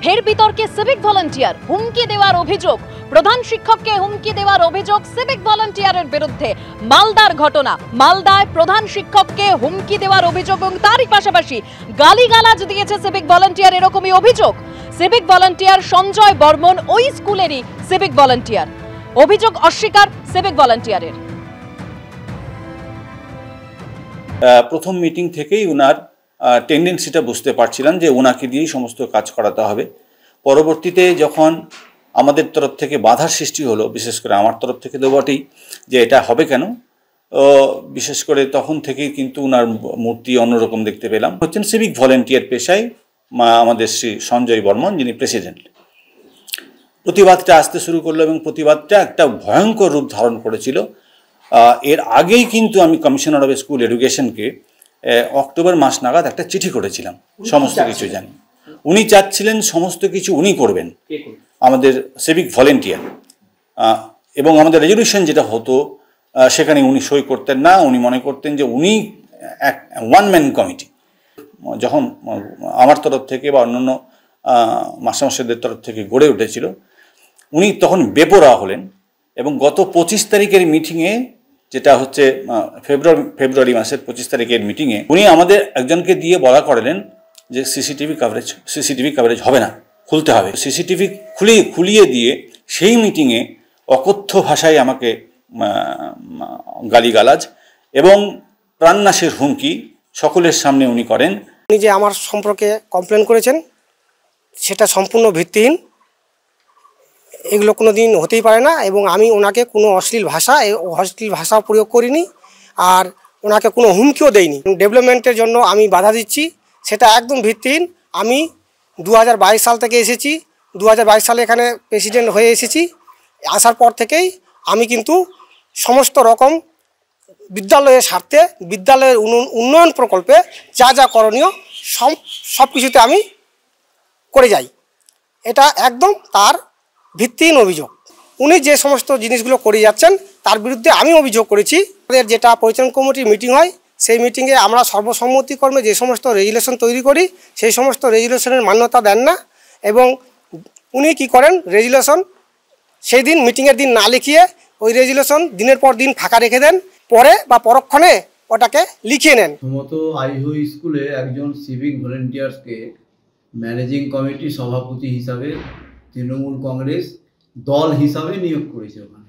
ফের বিতর্কে civic volunteer, হুমকি দেওয়ার অভিযোগ। প্রধান শিক্ষককে হুমকি দেওয়ার অভিযোগ সিভিক ভলান্টিয়ারের বিরুদ্ধে। মালদার ঘটনা, মালদায় প্রধান শিক্ষককে হুমকি দেওয়ার অভিযোগ এবং তারই পাশাপাশি গালিগালাজ দিয়েছে সিভিক ভলান্টিয়ার, এরকমই অভিযোগ। সিভিক ভলান্টিয়ার সঞ্জয় বর্মন ওই স্কুলেরই সিভিক ভলান্টিয়ার। অভিযোগ অস্বীকার সিভিক ভলান্টিয়ারের। প্রথম মিটিং থেকেই ওনার টেন্ডেন্সিটা বুঝতে পারছিলাম যে ওনাকে দিয়েই সমস্ত কাজ করাতে হবে। পরবর্তীতে যখন আমাদের তরফ থেকে বাধার সৃষ্টি হলো, বিশেষ করে আমার তরফ থেকে তো বটেই, যে এটা হবে কেন, বিশেষ করে তখন থেকেই কিন্তু ওনার মূর্তি অন্যরকম দেখতে পেলাম। হচ্ছেন সিভিক ভলেন্টিয়ার পেশায় আমাদের শ্রী সঞ্জয় বর্মন, যিনি প্রেসিডেন্ট। প্রতিবাদটা আসতে শুরু করলো এবং প্রতিবাদটা একটা ভয়ঙ্কর রূপ ধারণ করেছিল। এর আগেই কিন্তু আমি কমিশনার অফ স্কুল এডুকেশনকে অক্টোবর মাস নাগাদ একটা চিঠি করেছিলাম, সমস্ত কিছু জানি। উনি চাচ্ছিলেন সমস্ত কিছু উনি করবেন, আমাদের সিভিক ভলেন্টিয়ার, এবং আমাদের রেজলিউশন যেটা হতো সেখানে উনি সই করতেন না। উনি মনে করতেন যে উনি এক ওয়ান ম্যান কমিটি। যখন আমার তরফ থেকে বা অন্যান্য মাস্টারমশাইদের তরফ থেকে গড়ে উঠেছিল, উনি তখন বেপরোয়া হলেন এবং গত 25 তারিখের মিটিংয়ে, যেটা হচ্ছে ফেব্রুয়ারি মাসের 25 তারিখের মিটিংয়ে, উনি আমাদের একজনকে দিয়ে বলা করালেন যে সিসিটিভি কাভারেজ হবে না, খুলতে হবে। সিসিটিভি খুলিয়ে দিয়ে সেই মিটিংয়ে অকথ্য ভাষায় আমাকে গালিগালাজ এবং প্রাণনাশের হুমকি সকলের সামনে উনি করেন। উনি যে আমার সম্পর্কে কমপ্লেন করেছেন সেটা সম্পূর্ণ ভিত্তিহীন, এগুলো কোনো দিন হতেই পারে না। এবং আমি ওনাকে কোনো অশ্লীল ভাষা প্রয়োগ করিনি, আর ওনাকে কোনো হুমকিও দেইনি। ডেভেলপমেন্টের জন্য আমি বাধা দিচ্ছি, সেটা একদম ভিত্তিহীন। আমি 2022 সাল থেকে এসেছি, 2022 সালে এখানে প্রেসিডেন্ট হয়ে এসেছি। আসার পর থেকেই আমি কিন্তু সমস্ত রকম বিদ্যালয়ের স্বার্থে, বিদ্যালয়ের উন্নয়ন প্রকল্পে যা যা করণীয় সব কিছুতে আমি করে যাই। এটা একদম তার ভিত্তিহীন অভিযোগ। উনি যে সমস্ত জিনিসগুলো করে যাচ্ছেন তার বিরুদ্ধে আমি অভিযোগ করেছি। আমাদের যেটা পরিচালন কমিটির মিটিং হয়, সেই মিটিংয়ে আমরা সর্বসম্মতিক্রমে যে সমস্ত রেজুলেশন তৈরি করি, সেই সমস্ত রেজুলেশনের মান্যতা দেন না। এবং উনি কি করেন, রেজুলেশন সেই দিন মিটিংয়ের দিন না লিখিয়ে ওই রেজুলেশন দিনের পর দিন ফাঁকা রেখে দেন, পরে বা পরক্ষণে ওটাকে লিখিয়ে নেন। প্রথমত আইহো স্কুলে একজন সিভিক ভলেন্টিয়ার্সকে ম্যানেজিং কমিটির সভাপতি হিসাবে তৃণমূল কংগ্রেস দল হিসাবে নিয়োগ করেছে ওখানে।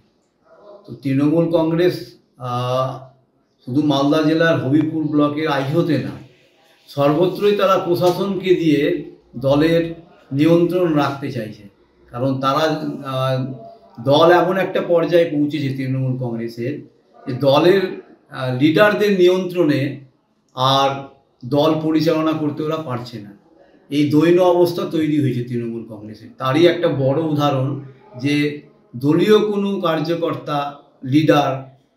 তো তৃণমূল কংগ্রেস শুধু মালদা জেলার হবিপুর ব্লকের আইহোতে না, সর্বত্রই তারা প্রশাসনকে দিয়ে দলের নিয়ন্ত্রণ রাখতে চাইছে। কারণ তারা দল এমন একটা পর্যায়ে পৌঁছেছে তৃণমূল কংগ্রেসের, যে দলের লিডারদের নিয়ন্ত্রণে আর দল পরিচালনা করতে ওরা পারছে না। এই দৈন্য অবস্থা তৈরি হয়েছে তৃণমূল কংগ্রেসের। তারই একটা বড় উদাহরণ যে দলীয় কোনো কার্যকর্তা, লিডার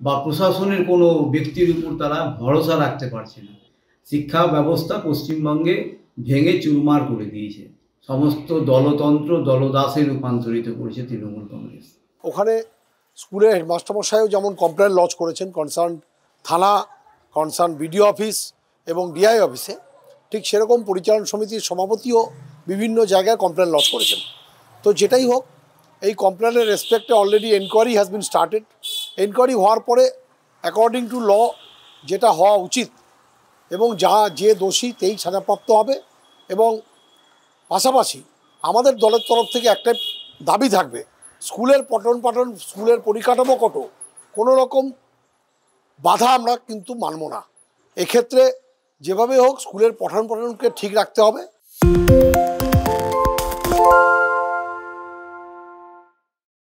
বা প্রশাসনের কোনো ব্যক্তির উপর তারা ভরসা রাখতে পারছে না। শিক্ষা ব্যবস্থা পশ্চিমবঙ্গে ভেঙে চুরমার করে দিয়েছে, সমস্ত দলতন্ত্র দলদাসে রূপান্তরিত করেছে তৃণমূল কংগ্রেস। ওখানে স্কুলের হেডমাস্টারমশাইও যেমন কমপ্লেন লজ করেছেন কনসার্ন থানা, কনসার্ন বিডিও অফিস এবং ডিআই অফিসে, ঠিক সেরকম পরিচালন সমিতির সভাপতিও বিভিন্ন জায়গায় কমপ্লেন লজ করেছেন। তো যেটাই হোক, এই কমপ্লেনের রেসপেক্টে already enquiry has been started. Enquiry হওয়ার পরে অ্যাকর্ডিং টু ল যেটা হওয়া উচিত এবং যে দোষী তেই সাজাপ্রাপ্ত হবে। এবং পাশাপাশি আমাদের দলের তরফ থেকে একটাই দাবি থাকবে, স্কুলের পঠন পাঠন, স্কুলের পরিকাঠামো কোনো রকম বাধা আমরা কিন্তু মানব না। এক্ষেত্রে যেভাবে হোক স্কুলের পঠন পাঠনকে ঠিক রাখতে হবে।